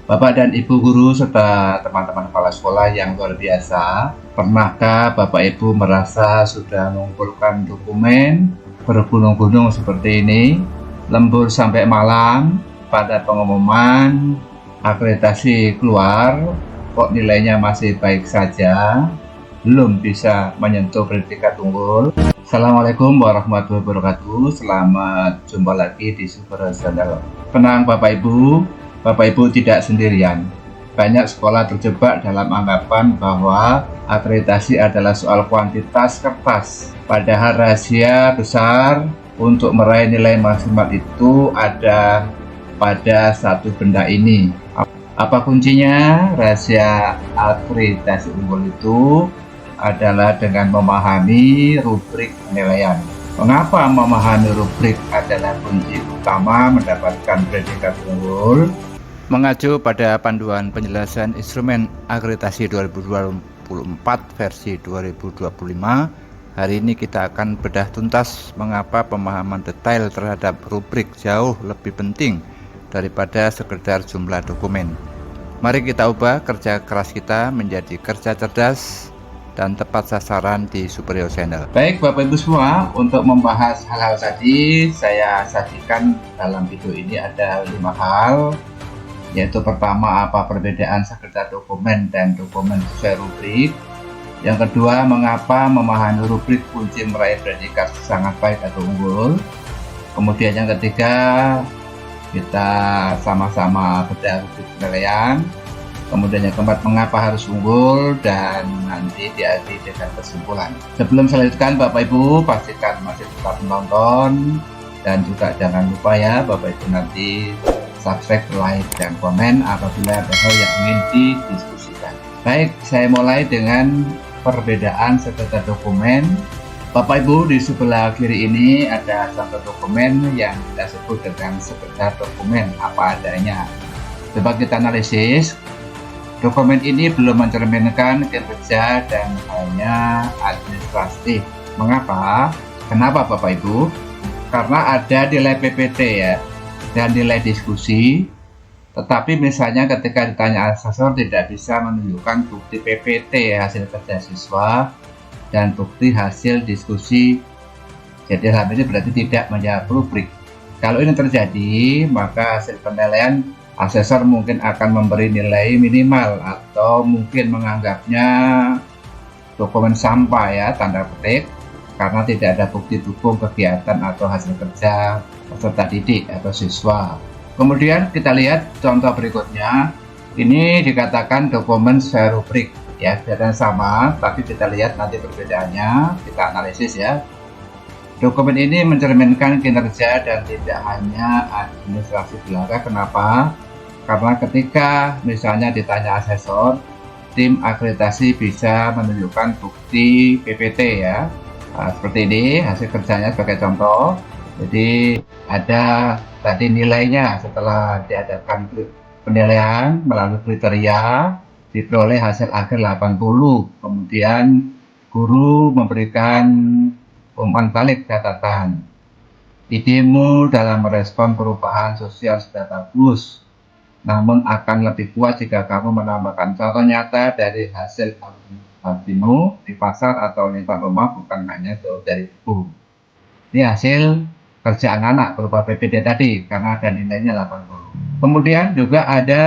Bapak dan Ibu guru serta teman-teman kepala sekolah yang luar biasa, pernahkah Bapak Ibu merasa sudah mengumpulkan dokumen bergunung-gunung seperti ini, lembur sampai malam, pada pengumuman akreditasi keluar, kok nilainya masih baik saja, belum bisa menyentuh predikat unggul? Assalamualaikum warahmatullahi wabarakatuh. Selamat jumpa lagi di Super Channel. Tenang Bapak Ibu tidak sendirian. Banyak sekolah terjebak dalam anggapan bahwa akreditasi adalah soal kuantitas kertas. Padahal rahasia besar untuk meraih nilai maksimal itu ada pada satu benda ini. Apa kuncinya? Rahasia akreditasi unggul itu adalah dengan memahami rubrik penilaian. Mengapa memahami rubrik adalah kunci utama mendapatkan predikat unggul? Mengacu pada panduan penjelasan instrumen akreditasi 2024 versi 2025, hari ini kita akan bedah tuntas mengapa pemahaman detail terhadap rubrik jauh lebih penting daripada sekedar jumlah dokumen. Mari kita ubah kerja keras kita menjadi kerja cerdas dan tepat sasaran di Superio Channel. Baik Bapak Ibu semua, untuk membahas hal-hal tadi, saya sajikan dalam video ini ada 5 hal, yaitu pertama, apa perbedaan sekedar dokumen dan dokumen sesuai rubrik. Yang kedua, mengapa memahami rubrik kunci meraih predikat sangat baik atau unggul. Kemudian yang ketiga, kita sama-sama bedah rubrik penilaian. Kemudian yang keempat, mengapa harus unggul, dan nanti diakhiri dengan kesimpulan. Sebelum saya lanjutkan, Bapak Ibu pastikan masih tetap menonton, dan juga jangan lupa ya Bapak Ibu nanti subscribe, like, dan komen apabila ada hal yang ingin didiskusikan. Baik, saya mulai dengan perbedaan sekedar dokumen. Bapak Ibu, di sebelah kiri ini ada satu dokumen yang kita sebut dengan sekedar dokumen apa adanya. Coba kita analisis. Dokumen ini belum mencerminkan kinerja dan hanya administratif. Mengapa? Kenapa Bapak Ibu? Karena ada nilai PPT ya, dan nilai diskusi. Tetapi misalnya ketika ditanya asesor tidak bisa menunjukkan bukti PPT hasil kerja siswa dan bukti hasil diskusi. Jadi hal ini berarti tidak menjawab rubrik. Kalau ini terjadi, maka hasil penilaian asesor mungkin akan memberi nilai minimal atau mungkin menganggapnya dokumen sampah ya, tanda petik, karena tidak ada bukti dukung kegiatan atau hasil kerja peserta didik atau siswa. Kemudian kita lihat contoh berikutnya. Ini dikatakan dokumen sesuai rubrik ya, kelihatan sama, tapi kita lihat nanti perbedaannya, kita analisis ya. Dokumen ini mencerminkan kinerja dan tidak hanya administrasi belaka. Kenapa? Karena ketika misalnya ditanya asesor, tim akreditasi bisa menunjukkan bukti PPT ya. Nah, seperti ini hasil kerjanya sebagai contoh. Jadi ada tadi nilainya setelah diadakan penilaian melalui kriteria, diperoleh hasil akhir 80. Kemudian guru memberikan umpan balik catatan. Idemu dalam merespon perubahan sosial sudah bagus, namun akan lebih kuat jika kamu menambahkan contoh nyata dari hasil Albino di pasar atau lingkungan rumah, bukan hanya jauh dari ibu. Ini hasil kerja anak-anak berupa PPT tadi, karena ada nilainya 80. Kemudian juga ada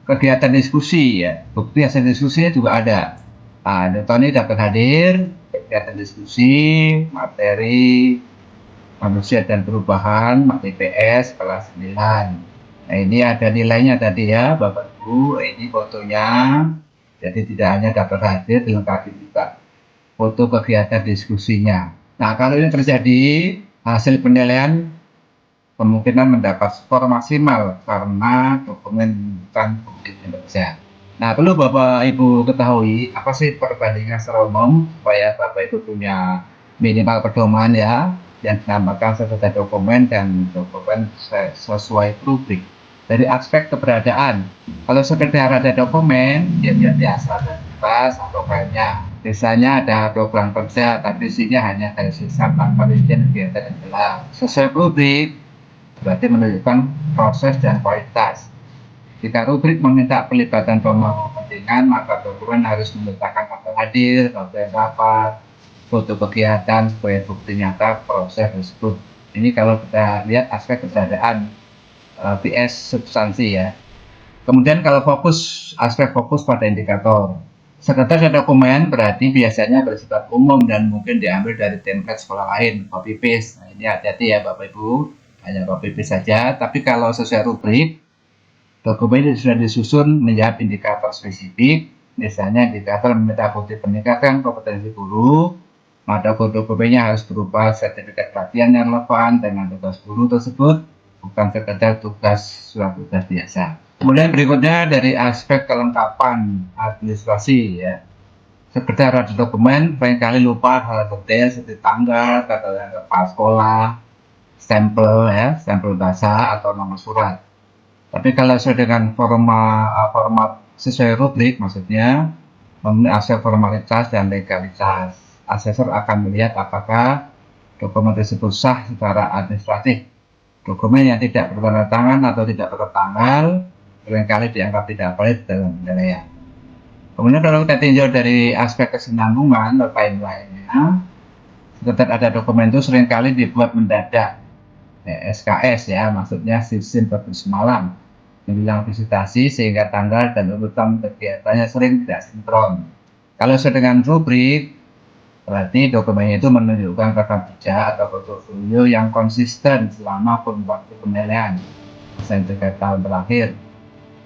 kegiatan diskusi ya, bukti hasil diskusinya juga ada. Nah, ini dapat hadir kegiatan diskusi materi manusia dan perubahan IPS kelas 9. Nah, ini ada nilainya tadi ya Bapak Ibu, ini fotonya. Jadi tidak hanya dapat hadir, dilengkapi juga foto kegiatan diskusinya. Nah, kalau ini terjadi, hasil penilaian kemungkinan mendapat skor maksimal karena dokumen bukan bukti kinerja. Nah, perlu Bapak Ibu ketahui apa sih perbandingan secara umum supaya Bapak Ibu punya minimal pedoman ya, yang dinamakan sekedar dokumen dan dokumen sesuai rubrik. Dari aspek keberadaan, kalau sekedar ada dokumen ya biasa ada kertas atau banyak. Biasanya ada program kerja tapi isinya hanya dari sisa tanpa rincian kegiatan yang jelas. Sesuai rubrik berarti menunjukkan proses dan kualitas. Jika rubrik meminta pelibatan pemangku kepentingan, maka dokumen harus meletakkan akta hadir, nota rapat, foto kegiatan sebagai bukti nyata proses tersebut. Ini kalau kita lihat aspek keberadaan PS substansi ya. Kemudian kalau aspek fokus pada indikator. Sekretaris dokumen berarti biasanya bersifat umum dan mungkin diambil dari template sekolah lain, copy paste. Nah, ini hati-hati ya Bapak Ibu, hanya copy paste saja. Tapi kalau sesuai rubrik, dokumen ini sudah disusun menjawab indikator spesifik. Misalnya indikator meminta bukti peningkatan kompetensi guru, maka dokumennya harus berupa sertifikat pelatihan yang relevan dengan tugas guru tersebut, bukan sekedar surat tugas biasa. Kemudian berikutnya dari aspek kelengkapan administrasi ya. Sekedar ada dokumen, seringkali lupa hal detail seperti tanggal, kepala sekolah, stempel ya, stempel bahasa atau nomor surat. Tapi kalau sesuai dengan format sesuai rubrik, maksudnya memenuhi aspek formalitas dan legalitas. Asesor akan melihat apakah dokumen tersebut sah secara administratif. Dokumen yang tidak bertanda tangan atau tidak bertanggal seringkali dianggap tidak valid dalam penilaian. Kemudian kalau kita tinjau dari aspek kesinambungan atau lainnya, sekedar ada dokumen itu seringkali dibuat mendadak, SKS ya, maksudnya sistem produksi semalam, menjelang visitasi sehingga tanggal dan urutan kegiatannya sering tidak sinkron. Kalau sesuai dengan rubrik, berarti dokumen itu menunjukkan rekam jejak atau portofolio yang konsisten selama kurun waktu penilaian, misalnya 3 tahun terakhir.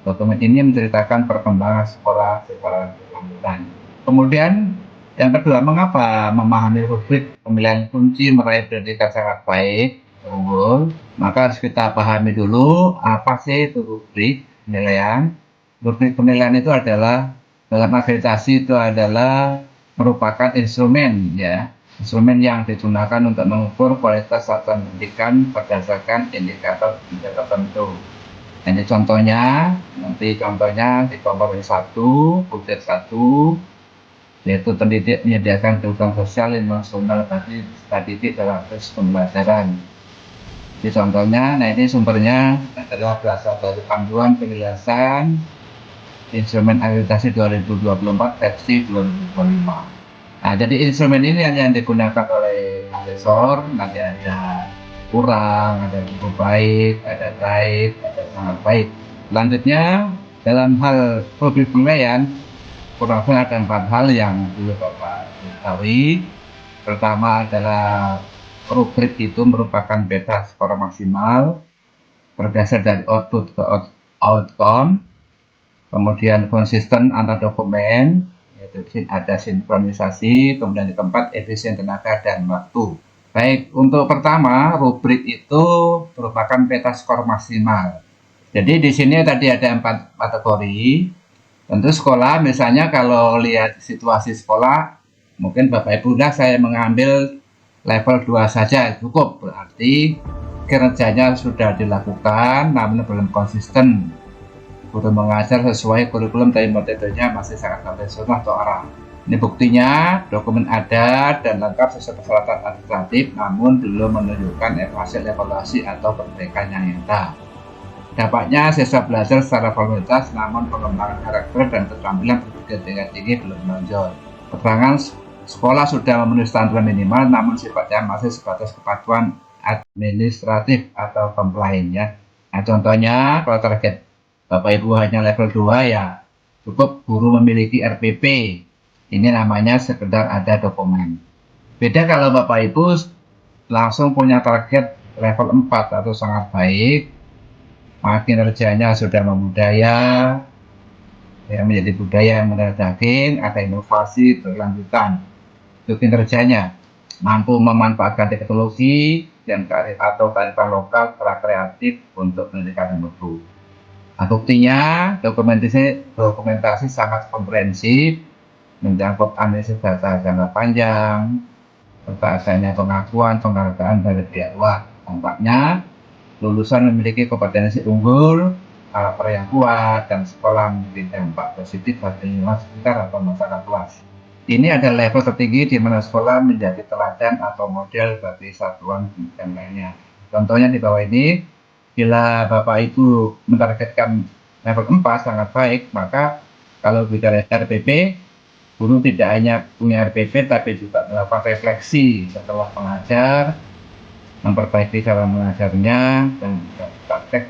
Dokumen ini menceritakan perkembangan sekolah secara berkelanjutan. Kemudian yang kedua, mengapa memahami rubrik pemilihan kunci meraih predikat sangat baik, unggul? Maka harus kita pahami dulu apa sih itu rubrik penilaian. Rubrik penilaian itu adalah dalam akreditasi itu adalah merupakan instrumen ya, instrumen yang digunakan untuk mengukur kualitas satuan pendidikan berdasarkan indikator tertentu. Ini contohnya, nanti contohnya di komponen 1, butir 1, yaitu pendidik menyediakan kebutuhan sosial yang nasional bagi didik dalam proses pembelajaran. Di contohnya, nah ini sumbernya adalah berasal dari panduan penjelasan instrumen akreditasi 2024 versi 2025. Nah, jadi instrumen ini yang digunakan oleh asesor, nanti ada kurang, ada cukup baik, ada baik, ada sangat baik. Selanjutnya, dalam hal rubrik penilaian, kurang lebih ada 4 hal yang perlu Bapak ketahui. Pertama adalah rubrik itu merupakan beta skor maksimal berdasar dari output ke outcome, kemudian konsisten antar dokumen, yaitu ada sinkronisasi, kemudian yang keempat efisien tenaga dan waktu. Baik, untuk pertama, rubrik itu merupakan peta skor maksimal. Jadi di sini tadi ada 4 kategori. Tentu sekolah, misalnya kalau lihat situasi sekolah, mungkin Bapak Ibu saya mengambil level 2 saja cukup. Berarti kinerjanya sudah dilakukan, namun belum konsisten. Guru mengajar sesuai kurikulum tapi metodenya masih sangat konvensional atau arah. Ini buktinya, dokumen ada dan lengkap sesuai persyaratan administratif, namun belum menunjukkan evaluasi atau perbaikan yang nyata. Dampaknya, siswa belajar secara formalitas, namun pengembangan karakter dan keterampilan berpikir tingkat tinggi belum menonjol. Keterangan sekolah sudah memenuhi standar minimal, namun sifatnya masih sebatas kepatuhan administratif atau compliance ya. Nah, contohnya kalau target Bapak Ibu hanya level 2 ya cukup guru memiliki RPP. Ini namanya sekedar ada dokumen. Beda kalau Bapak Ibu langsung punya target level 4 atau sangat baik, maka kinerjanya sudah membudaya, ya, menjadi budaya yang mendarah daging, ada inovasi berkelanjutan. Itu kinerjanya mampu memanfaatkan teknologi dan kearifan lokal secara kreatif untuk pendidikan yang mutu. Nah, buktinya dokumentasi sangat komprehensif, mencakup analisis data jangka panjang, serta adanya pengakuan penghargaan dari pihak luar. Tampaknya lulusan memiliki kompetensi unggul, karakter yang kuat, dan sekolah memiliki dampak positif bagi lingkungan sekitar atau masyarakat luas. Ini adalah level tertinggi di mana sekolah menjadi teladan atau model bagi satuan pendidikan lainnya. Contohnya di bawah ini, bila Bapak Ibu mentargetkan level 4 sangat baik. Maka kalau bicara RPP, guru tidak hanya punya RPP tapi juga melakukan refleksi setelah mengajar, memperbaiki cara mengajarnya, dan juga praktek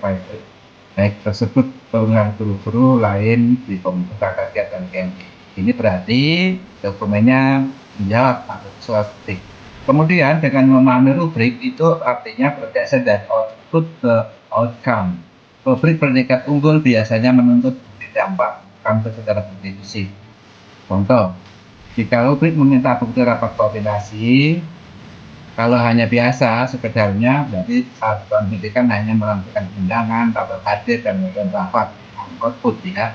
baik tersebut dengan guru-guru lain di komunitas kajian dan KMI. Ini berarti dokumennya menjawab atau sesuai. Kemudian dengan memahami rubrik itu artinya berdasar dari output ke outcome. Rubrik predikat unggul biasanya menuntut dampak kampus secara berdiskusi. Contoh, jika rubrik meminta bukti rapat koordinasi, kalau hanya biasa sekedarnya berarti satuan pendidikan hanya melakukan undangan, tabel hadir, dan melakukan rapat output ya.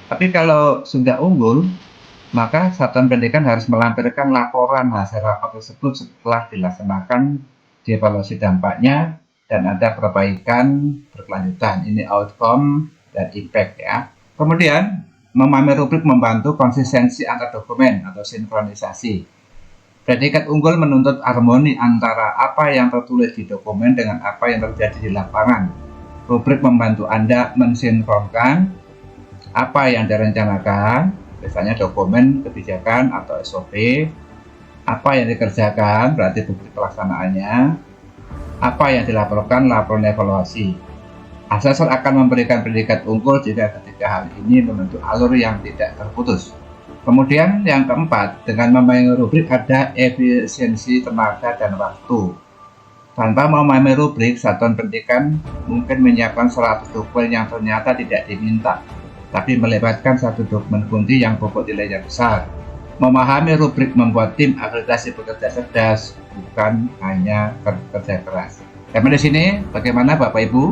Tapi kalau sudah unggul, maka satuan pendidikan harus melampirkan laporan hasil rapat tersebut setelah dilaksanakan dievaluasi dampaknya dan ada perbaikan berkelanjutan. Ini outcome dan impact ya. Kemudian memahami rubrik membantu konsistensi antar dokumen atau sinkronisasi. Predikat unggul menuntut harmoni antara apa yang tertulis di dokumen dengan apa yang terjadi di lapangan. Rubrik membantu Anda mensinkronkan apa yang direncanakan, misalnya dokumen, kebijakan, atau SOP, apa yang dikerjakan, berarti bukti pelaksanaannya, apa yang dilaporkan, laporan evaluasi. Asesor akan memberikan predikat unggul jika ketiga hal ini membentuk alur yang tidak terputus. Kemudian yang keempat, dengan memahami rubrik ada efisiensi tenaga dan waktu. Tanpa memahami rubrik, satuan pendidikan mungkin menyiapkan 100 dokumen yang ternyata tidak diminta, tapi melibatkan satu dokumen kunci yang bobot nilainya besar. Memahami rubrik membuat tim akreditasi bekerja cerdas, bukan hanya kerja keras. Sampai di sini, bagaimana Bapak Ibu?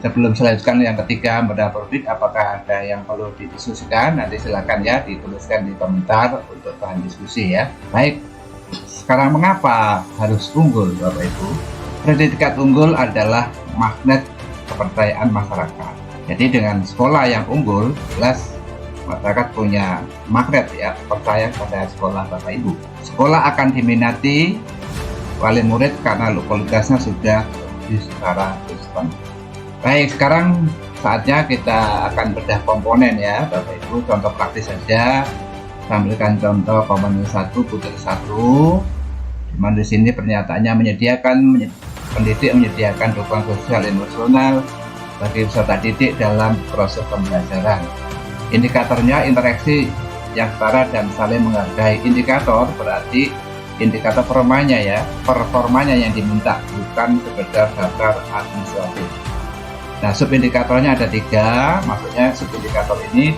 Sebelum selanjutkan yang ketiga, modal rubrik, apakah ada yang perlu didiskusikan? Nanti silakan ya dituliskan di komentar untuk bahan diskusi ya. Baik, sekarang mengapa harus unggul Bapak Ibu? Predikat unggul adalah magnet kepercayaan masyarakat. Jadi dengan sekolah yang unggul, jelas masyarakat punya magnet ya, percaya pada sekolah Bapak Ibu. Sekolah akan diminati wali murid karena kualitasnya sudah teruji secara sistem. Baik, sekarang saatnya kita akan bedah komponen ya Bapak Ibu. Contoh praktis saja. Saya ambilkan contoh komponen 1 butir 1. Dimana di sini pernyataannya pendidik menyediakan dukungan sosial emosional bagi peserta didik dalam proses pembelajaran. Indikatornya interaksi yang setara dan saling menghargai. Indikator berarti indikator performanya yang diminta, bukan sekedar daftar administratif. Nah, subindikatornya ada 3, maksudnya subindikator ini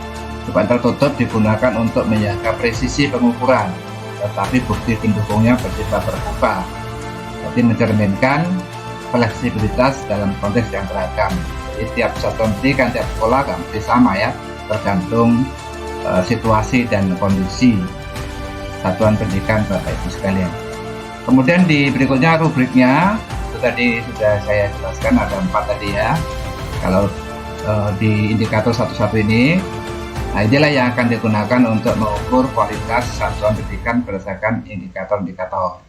beban tertutup digunakan untuk menjaga presisi pengukuran, tetapi bukti pendukungnya bersifat terbuka. Jadi mencerminkan fleksibilitas dalam konteks yang beragam. Jadi tiap satuan pendidikan, tiap sekolah nggak mesti sama ya, tergantung situasi dan kondisi satuan pendidikan Bapak Ibu sekalian. Kemudian di berikutnya rubriknya, itu tadi sudah saya jelaskan ada 4 tadi ya. Kalau di indikator satu-satu ini, nah inilah yang akan digunakan untuk mengukur kualitas satuan pendidikan berdasarkan indikator-indikator.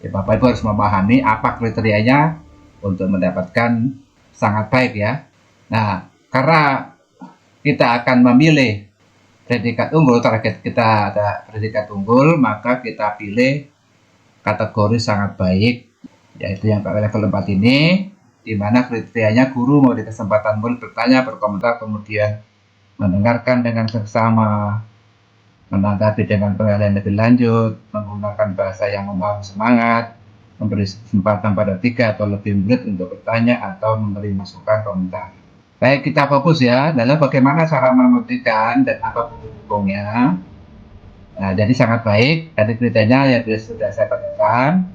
Ya, Bapak Ibu harus memahami apa kriterianya untuk mendapatkan sangat baik ya. Nah, karena kita akan memilih predikat unggul, target kita ada predikat unggul, maka kita pilih kategori sangat baik, yaitu yang level 4 ini, di mana kriterianya guru memberi kesempatan murid bertanya, berkomentar, kemudian mendengarkan dengan seksama, menanggapi dengan penilaian lebih lanjut, menggunakan bahasa yang membangun semangat, memberi kesempatan pada 3 atau lebih murid untuk bertanya atau memberi masukan komentar. Baik, kita fokus ya, dalam bagaimana cara membuktikan dan apa pendukungnya. Nah, jadi sangat baik, dari kriterianya yang sudah saya katakan.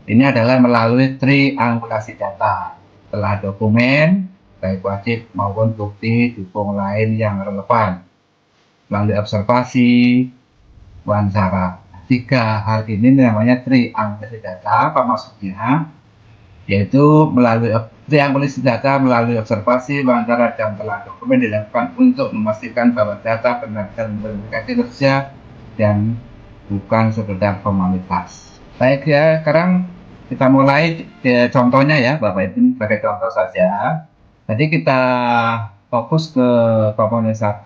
Ini adalah melalui triangulasi data. Setelah dokumen, baik wajib maupun bukti dukung lain yang relevan. Melalui observasi, wawancara. 3 hal ini namanya triangulasi data. Apa maksudnya? Yaitu melalui triangulasi data, melalui observasi, wawancara, dan telah dokumen dilakukan untuk memastikan bahwa data benar-benar memiliki kinerja dan bukan sekedar formalitas. Baik ya, sekarang kita mulai contohnya ya Bapak Ibu, sebagai contoh saja. Jadi kita fokus ke komponen 1,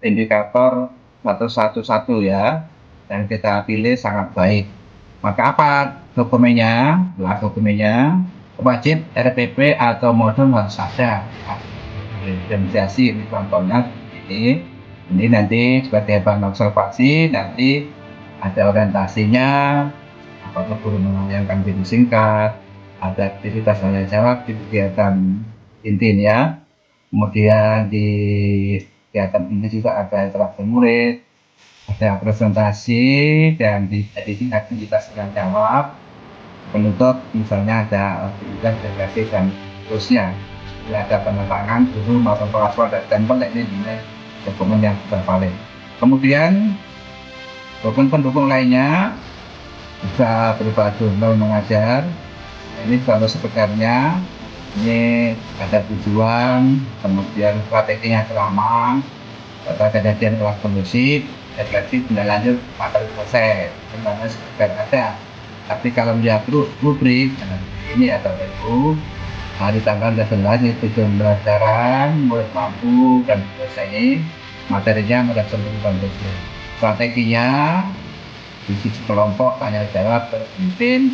indikator 111 ya, dan kita pilih sangat baik. Maka apa dokumennya? Dokumennya wajib RPP atau modul harus ada. Implementasi ini contohnya ini nanti sebagai bahan observasi, nanti ada orientasinya, apakah guru melayangkan video singkat, ada aktivitas tanya jawab di kegiatan intinya, kemudian di kegiatan ini juga ada interaksi murid, ada presentasi, dan di edisi aktivitas tanya jawab, penutup misalnya ada aktivitas delegasi dan seterusnya. Ini ada penerangan guru maupun pengasuhan dan stempel ini nilai dokumen yang sudah valid. Kemudian dokumen pendukung lainnya bisa berupa jurnal mengajar. Ini contoh sebenarnya, ini ada tujuan, kemudian strateginya selama, data kejadian kelas kondusif, refleksi tindak lanjut materi selesai, sebenarnya sekedar ada. Tapi kalau dia rubrik, ini atau itu hari tanggal 11 itu tujuan pembelajaran, murid mampu dan selesai, materinya merespon kondusif. Strateginya diskusi kelompok, tanya jawab, terpimpin,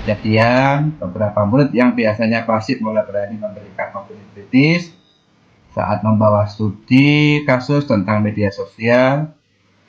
kejadian beberapa murid yang biasanya pasif mulai berani memberikan opini kritis saat membawa studi kasus tentang media sosial.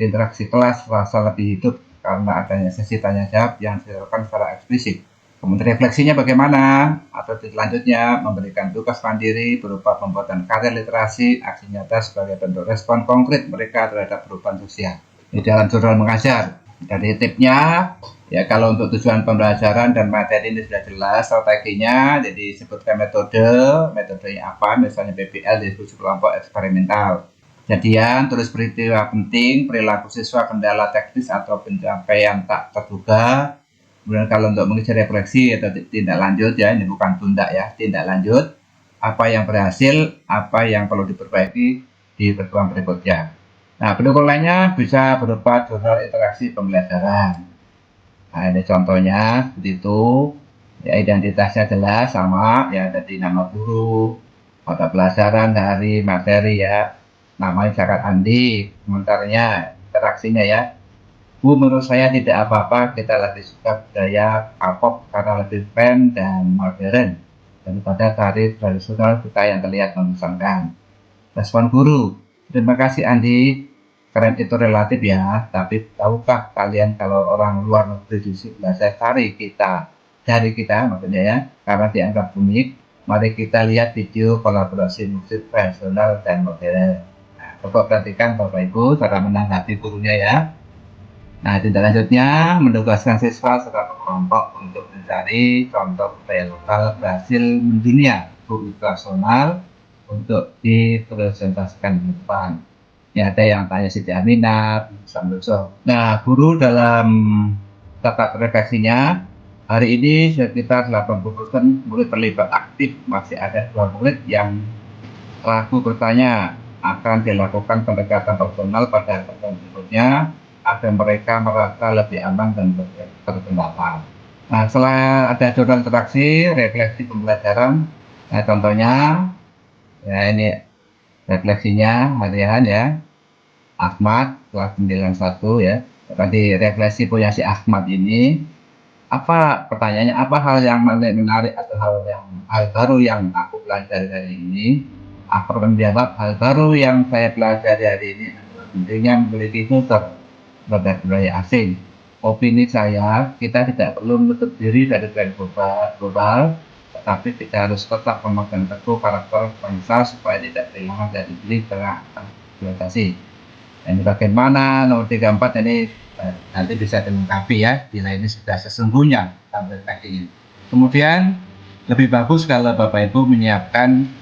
Interaksi kelas terasa lebih hidup karena adanya sesi tanya jawab yang dilakukan secara eksplisit. Kemudian refleksinya bagaimana? Atau selanjutnya memberikan tugas mandiri berupa pembuatan karya literasi, aksi nyata sebagai bentuk respon konkret mereka terhadap perubahan sosial. Di dalam jurnal mengajar. Jadi tipnya, ya kalau untuk tujuan pembelajaran dan materi ini sudah jelas strateginya, jadi sebutkan metodenya apa, misalnya PBL, diskusi kelompok eksperimental. Kejadian, tulis peristiwa penting, perilaku siswa, kendala teknis atau pencapaian tak terduga. Kemudian kalau untuk mengisi refleksi atau tindak lanjut ya, ini bukan tunda ya, tindak lanjut, apa yang berhasil, apa yang perlu diperbaiki di pertemuan berikutnya. Nah, pendukung lainnya bisa berupa jurnal interaksi pembelajaran. Nah, ini contohnya seperti itu. Ya, identitasnya jelas sama, ya jadi nama guru, mata pelajaran, hari, materi ya. Namanya Zakat Andi, komentarnya, interaksinya ya. Bu, menurut saya tidak apa-apa, kita lebih suka budaya K-pop karena lebih fan dan modern daripada tari tradisional kita yang terlihat membosankan. Respon guru, terima kasih Andi, keren itu relatif ya, tapi tahukah kalian kalau orang luar negeri di bahasa dari kita maksudnya ya, karena dianggap unik, mari kita lihat video kolaborasi musik tradisional dan modern. Nah, coba perhatikan Bapak Ibu cara menanggapi gurunya ya. Nah, tindak lanjutnya menugaskan siswa serta kelompok untuk mencari contoh budaya lokal berhasil mendunia, buku nasional untuk dipresentasikan di depan. Ya, ada yang tanya Siti Aminah, Samsul. Nah, guru dalam tata refleksinya, hari ini sekitar 80% murid terlibat aktif, masih ada 2 murid yang ragu bertanya. Akan dilakukan pendekatan personal pada pertemuan berikutnya agar mereka merasa lebih aman dan berpendapat. Nah, setelah ada jurnal interaksi, refleksi pembelajaran, nah contohnya, ya ini refleksinya harian ya, Ahmad kelas 91 ya. Tadi refleksi punya si Ahmad ini, apa pertanyaannya, apa hal yang menarik atau hal baru yang aku pelajari hari ini? Aku akan menjawab hal baru yang saya pelajari hari ini pentingnya memiliki filter terhadap budaya asing. Opini saya, kita tidak perlu menutup diri dari tren global, tetapi kita harus tetap memegang teguh karakter bangsa supaya tidak kehilangan dari diri tengah globalisasi. Ini bagaimana nomor 34 ini nanti bisa dilengkapi ya, nilai ini sudah sesungguhnya sampai tadi. Kemudian lebih bagus kalau Bapak Ibu menyiapkan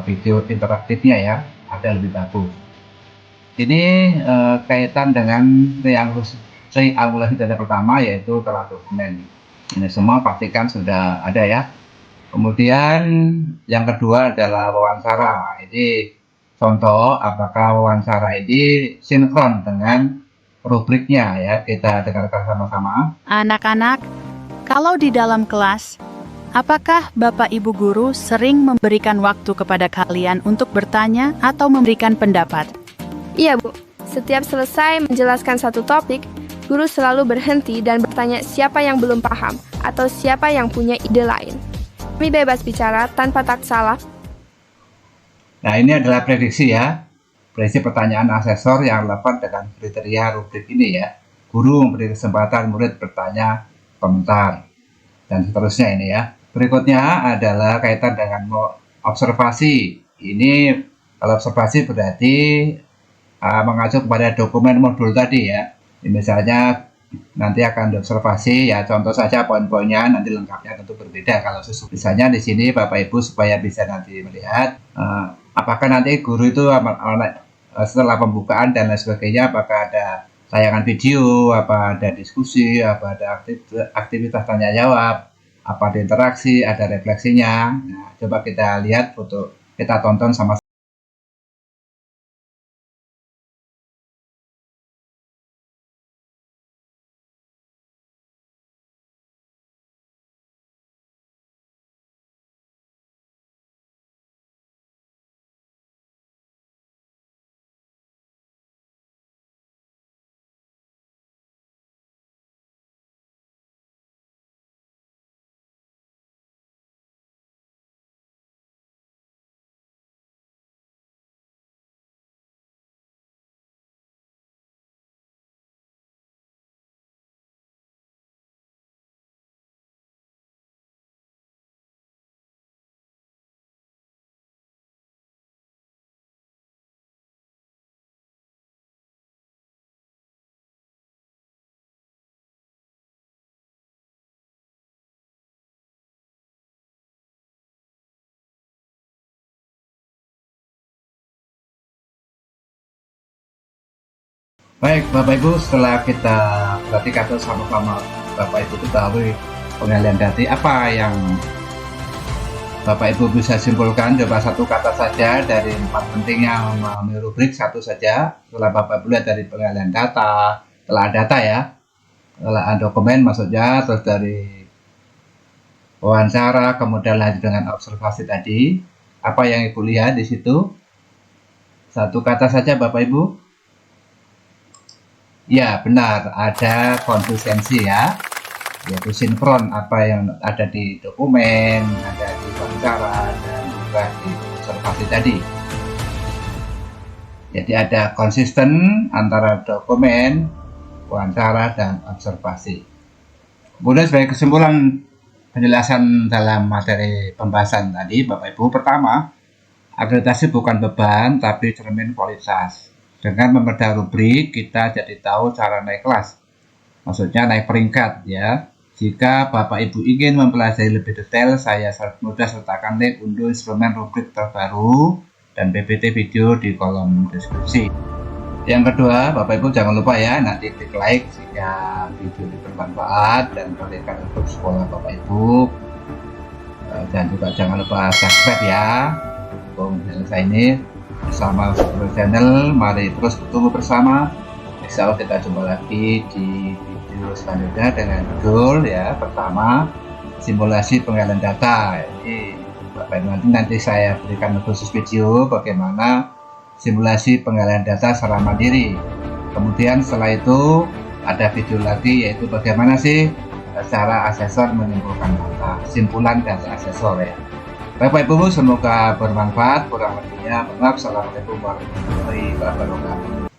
video interaktifnya ya, ada lebih bagus. Ini kaitan dengan triangulasi data pertama yaitu telah dokumen. Ini semua pastikan sudah ada ya. Kemudian yang kedua adalah wawancara. Ini contoh apakah wawancara ini sinkron dengan rubriknya ya. Kita dengarkan sama-sama. Anak-anak, kalau di dalam kelas Apakah Bapak Ibu guru sering memberikan waktu kepada kalian untuk bertanya atau memberikan pendapat? Iya, Bu. Setiap selesai menjelaskan satu topik, guru selalu berhenti dan bertanya siapa yang belum paham atau siapa yang punya ide lain. Kami bebas bicara tanpa tak salah. Nah, ini adalah prediksi ya. Prediksi pertanyaan asesor yang relevan dengan kriteria rubrik ini ya. Guru memberi kesempatan murid bertanya, komentar, dan seterusnya ini ya. Berikutnya adalah kaitan dengan observasi. Ini kalau observasi berarti mengacu kepada dokumen modul tadi ya. Misalnya nanti akan diobservasi ya, contoh saja poin-poinnya, nanti lengkapnya tentu berbeda kalau sesuai. Misalnya di sini Bapak Ibu supaya bisa nanti melihat apakah nanti guru itu setelah pembukaan dan lain sebagainya, apakah ada tayangan video, apa ada diskusi, apa ada aktivitas tanya jawab, apa ada interaksi, ada refleksinya. Nah, coba kita lihat foto, kita tonton sama. Baik, Bapak Ibu, setelah kita perhatikan sama-sama, Bapak Ibu ketahui pengalian data apa yang Bapak Ibu bisa simpulkan. Coba satu kata saja dari 4 pentingnya memahami rubrik, satu saja. Setelah Bapak Ibu lihat dari pengalian data, telah data ya, telah dokumen maksudnya, terus dari wawancara, kemudian lanjut dengan observasi tadi. Apa yang Ibu lihat di situ? Satu kata saja Bapak Ibu. Ya, benar, ada konsistensi ya, yaitu sinkron apa yang ada di dokumen, ada di wawancara, dan juga di observasi tadi. Jadi ada konsisten antara dokumen, wawancara, dan observasi. Kemudian sebagai kesimpulan penjelasan dalam materi pembahasan tadi, Bapak Ibu, pertama, akreditasi bukan beban, tapi cermin kualitas. Dengan membedah rubrik, kita jadi tahu cara naik kelas. Maksudnya naik peringkat ya. Jika Bapak Ibu ingin mempelajari lebih detail, saya mudah sertakan link untuk instrumen rubrik terbaru dan PPT video di kolom deskripsi. Yang kedua, Bapak Ibu jangan lupa ya, nanti klik like jika video ini bermanfaat dan bagikan untuk sekolah Bapak Ibu. Dan juga jangan lupa subscribe ya. Untuk channel saya ini bersama channel, mari terus bertumbuh bersama. Insya Allah kita jumpa lagi di video selanjutnya dengan judul ya, pertama simulasi pengalian data. Ini Bapak Ibu, nanti saya berikan khusus video bagaimana simulasi pengalian data secara mandiri. Kemudian setelah itu ada video lagi yaitu bagaimana sih cara asesor menyimpulkan data, simpulan data asesor ya. Bapak Ibu, semoga bermanfaat. Kurang lebihnya, maaf. Assalamualaikum warahmatullahi wabarakatuh.